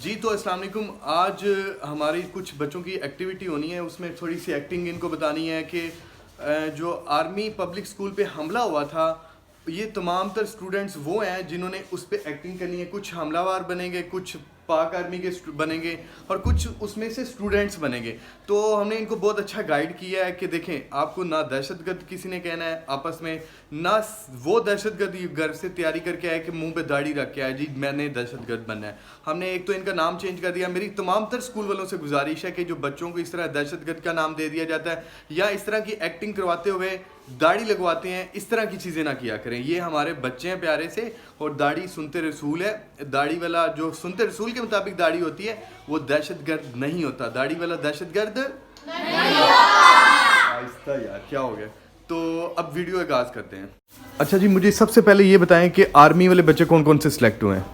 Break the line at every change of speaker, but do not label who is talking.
جی تو السلام علیکم. آج ہماری کچھ بچوں کی ایکٹیویٹی ہونی ہے, اس میں تھوڑی سی ایکٹنگ ان کو بتانی ہے کہ جو آرمی پبلک اسکول پہ حملہ ہوا تھا, یہ تمام تر اسٹوڈنٹس وہ ہیں جنہوں نے اس پہ ایکٹنگ کرنی ہے. کچھ حملہ وار بنیں گے, کچھ پاک آرمی کے بنیں گے, اور کچھ اس میں سے اسٹوڈنٹس بنیں گے. تو ہم نے ان کو بہت اچھا گائیڈ کیا ہے کہ دیکھیں آپ کو نہ دہشت گرد کسی نے کہنا ہے آپس میں, نہ وہ دہشت گرد گھر سے تیاری کر کے آئے کہ منہ پہ داڑھی رکھ کے آئے جی میں نے دہشت گرد بننا ہے. ہم نے ایک تو ان کا نام چینج کر دیا. میری تمام تر اسکول والوں سے گزارش ہے کہ جو بچوں کو اس طرح دہشت گرد کا نام دے دیا جاتا ہے یا اس طرح کی ایکٹنگ کرواتے ہوئے داڑھی لگواتے ہیں, اس طرح کی چیزیں نہ کیا کریں. یہ ہمارے بچے ہیں پیارے سے, اور داڑھی سنتے رسول ہے. داڑھی والا جو سنتے رسول کے مطابق داڑھی ہوتی ہے وہ دہشت گرد نہیں ہوتا. داڑھی والا دہشت گرد نہیں ہوتا. آہستہ یار کیا ہو گیا. تو اب ویڈیو آغاز کرتے ہیں. اچھا جی, مجھے سب سے پہلے یہ بتائیں کہ آرمی والے بچے کون کون سے سلیکٹ ہوئے ہیں؟